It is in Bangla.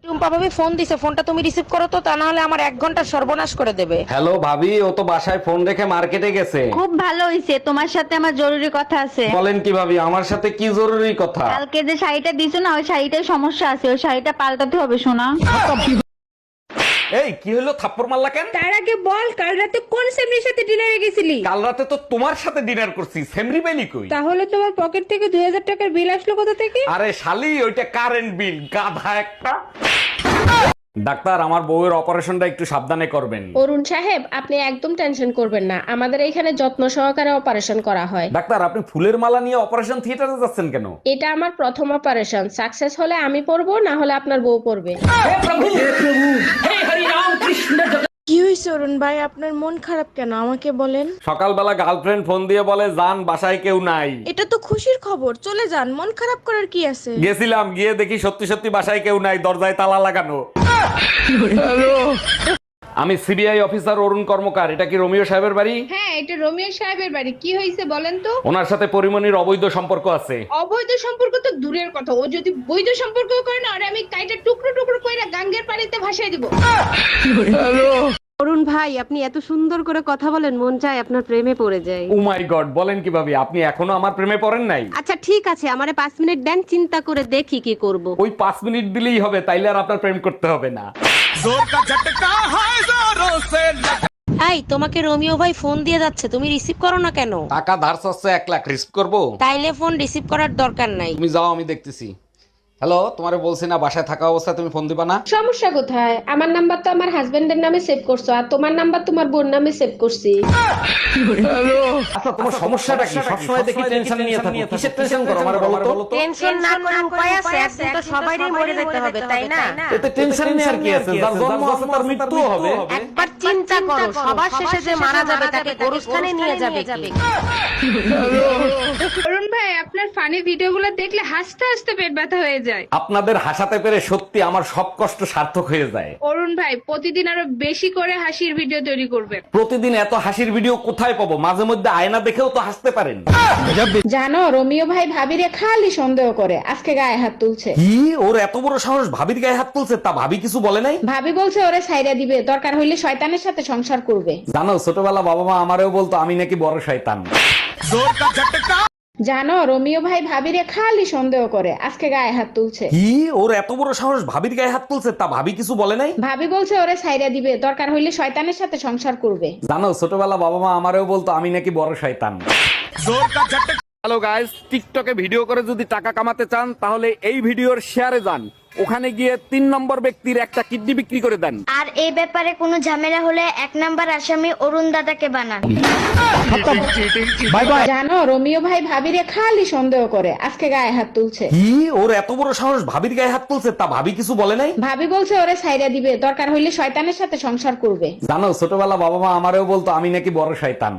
টুম্পা ভাবি ফোন দিছে, ফোনটা তুমি রিসিভ করো তো, তা না হলে আমার 1 ঘন্টা সর্বনাশ করে দেবে। হ্যালো ভাবি, ও তো বাসায় ফোন রেখে মার্কেটে গেছে। খুব ভালো হইছে, তোমার সাথে আমার জরুরি কথা আছে। বলেন কি ভাবি, আমার সাথে কি জরুরি কথা? কালকে যে শাড়িটা দিছো না, ওই শাড়িটায় সমস্যা আছে, ওই শাড়িটা পাল্টাতে হবে সোনা। এই কি হলো, থাপ্পড় মারলা কেন? তার আগে বল, কাল রাতে কোন সেমরির সাথে ডিনারে গেছিলি? কাল রাতে তো তোমার সাথে ডিনার করছি, সেমরি বেলি কই? তাহলে তোমার পকেট থেকে 2000 টাকার বিল আসলো কোথা থেকে? আরে শালি, ওইটা কারেন্ট বিল, গাধা একটা। ডাক্তার, আমার বউয়ের অপারেশনটা একটু সাবধানে করবেন। অরুণ সাহেব, আপনি একদম টেনশন করবেন না, আমাদের এইখানে যত্ন সহকারে অপারেশন করা হয়। ডাক্তার, আপনি ফুলের মালা নিয়ে অপারেশন থিয়েটারে যাচ্ছেন কেন? এটা আমার প্রথম অপারেশন, সাকসেস হলে আমি পড়বো, না হলে আপনার বউ পড়বে। কি হয়েছে অরুণ ভাই, আপনার মন খারাপ কেন আমাকে বলেন? সকালবেলা গার্লফ্রেন্ড ফোন দিয়ে বলে জান বাসায় কেউ নাই। এটা তো খুশির খবর, চলে যান, মন খারাপ করার কি আছে? গেছিলাম, গিয়ে দেখি সত্যি সত্যি বাসায় কেউ নাই, দরজায় তালা লাগানো। আমি সিবিআই অফিসার অরুণ কর্মকার, এটা কি রোমিও সাহেবের বাড়ি? হ্যাঁ, এটা রোমিও সাহেবের বাড়ি। কি হয়েছে বলেন তো? ওনার সাথে পরিমণির অবৈধ সম্পর্ক আছে। অবৈধ সম্পর্ক তো দূরের কথা, ও যদি বৈধ সম্পর্ক করে না, আর আমি কাইটা টুকরো টুকরো কইরা গাঙ্গের পানিতে ভাসাই দিব। অরুণ ভাই, আপনি এত সুন্দর করে কথা বলেন, মন চায় আপনার প্রেমে পড়ে যায়। ও মাই গড, বলেন কি ভাবি, আপনি এখনো আমার প্রেমে পড়েন নাই? আচ্ছা ঠিক আছে, আমারে 5 মিনিট দেন, চিন্তা করে দেখি কি করব। ওই 5 মিনিট দিলেই হবে, তাইলে আর আপনার প্রেম করতে হবে না। এই, তোমাকে রোমিও ভাই ফোন দিয়ে যাচ্ছে, তুমি রিসিভ করো না কেন? টাকা ধার চাচ্ছে 1 লাখ, রিস্ক করবো? তাইলে ফোন রিসিভ করার দরকার নাই। তুমি যাও, আমি দেখতেছি। হ্যালো, তোমারে বলছি না বাসায় থাকা অবস্থায় তুমি ফোন দিবা না? সমস্যা কোথায়? আমার নাম্বার তো আমার হাজবেন্ডের নামে সেভ করছো, আর তোমার নাম্বার তোমার বোন নামে সেভ করছি। আচ্ছা, তোমার সমস্যাটা কি? সবসময় দেখি টেনশন নিয়ে থাকো, কিসের টেনশন করো আমারে বলো তো? টেনশন না করে উপায় আছে, একদিন তো সবারই মরে যেতে হবে, তাই না? এতে টেনশন নিয়ে আর কি আছে? যার জন্ম আছে তার মৃত্যুও হবে। একবার চিন্তা করো, সবার শেষে যে মারা যাবে তাকে গোরস্থানে নিয়ে যাবে কে? অরুণ ভাই, আপনার ফানি ভিডিওগুলো দেখলে হাসতে হাসতে পেট ব্যথা হয়ে যায়। আপনাদের হাসাতে পেরে সত্যি আমার সব কষ্ট সার্থক হয়ে যায়। অরুণ ভাই, প্রতিদিন আরো বেশি করে হাসির ভিডিও তৈরি করবেন। প্রতিদিন এত হাসির ভিডিও কোথায় পাবো? মাঝে মধ্যে আয়না দেখেও তো হাসতে পারেন। জানো, রোমিও ভাই ভাবিরে খালি সন্দেহ করে, আজকে গায়ে হাত তুলছে। কি, ওর এত বড় সাহস ভাবির গায়ে হাত তুলছে? তা ভাবি কিছু বলে নাই? ভাবি বলছে ওরে ছাইরা দিবে, দরকার হইলে শয়তানের সাথে সংসার করবে। জানো, ছোটবেলা বাবা মা আমারেও বলতো আমি নাকি বড় শয়তান। জানো, রোমিও ভাই ভাবিরে খালি সন্দেহ করে, আজকে গায়ে হাত তুলছে। কি, ওর এত বড় সাহস ভাবির গায়ে হাত তুলছে? তা ভাবি কিছু বলে নাই? ভাবি বলছে ওরে ছাইরা দিবে, দরকার হইলে শয়তানের সাথে সংসার করবে। জানো, ছোটবেলা বাবা মা আমারেও বলতো আমি নাকি বড় শয়তান। হ্যালো গাইস, টিকটকে ভিডিও করে যদি টাকা কামাতে চান তাহলে এই ভিডিওর শেয়ারে যান, ওখানে গিয়ে 3 নম্বর ব্যক্তির একটা কিডনি বিক্রি করে দেন। আর এই ব্যাপারে কোনো ঝামেলা হলে 1 নাম্বার আসামি অরুণ দাদাকে বানান। জানো, রোমিও ভাই ভাবিরে খালি সন্দেহ করে, আজকে গায়ে হাত তুলছে। কি, ওর এত বড় সাহস ভাবির গায়ে হাত তুলছে? তা ভাবি কিছু বলে নাই? ভাবি বলছে ওরে ছাইরা দিবে, দরকার হইলে শয়তানের সাথে সংসার করবে। জানো, ছোটবেলা বাবা মা আমারেও বলতো আমি নাকি বড় শয়তান।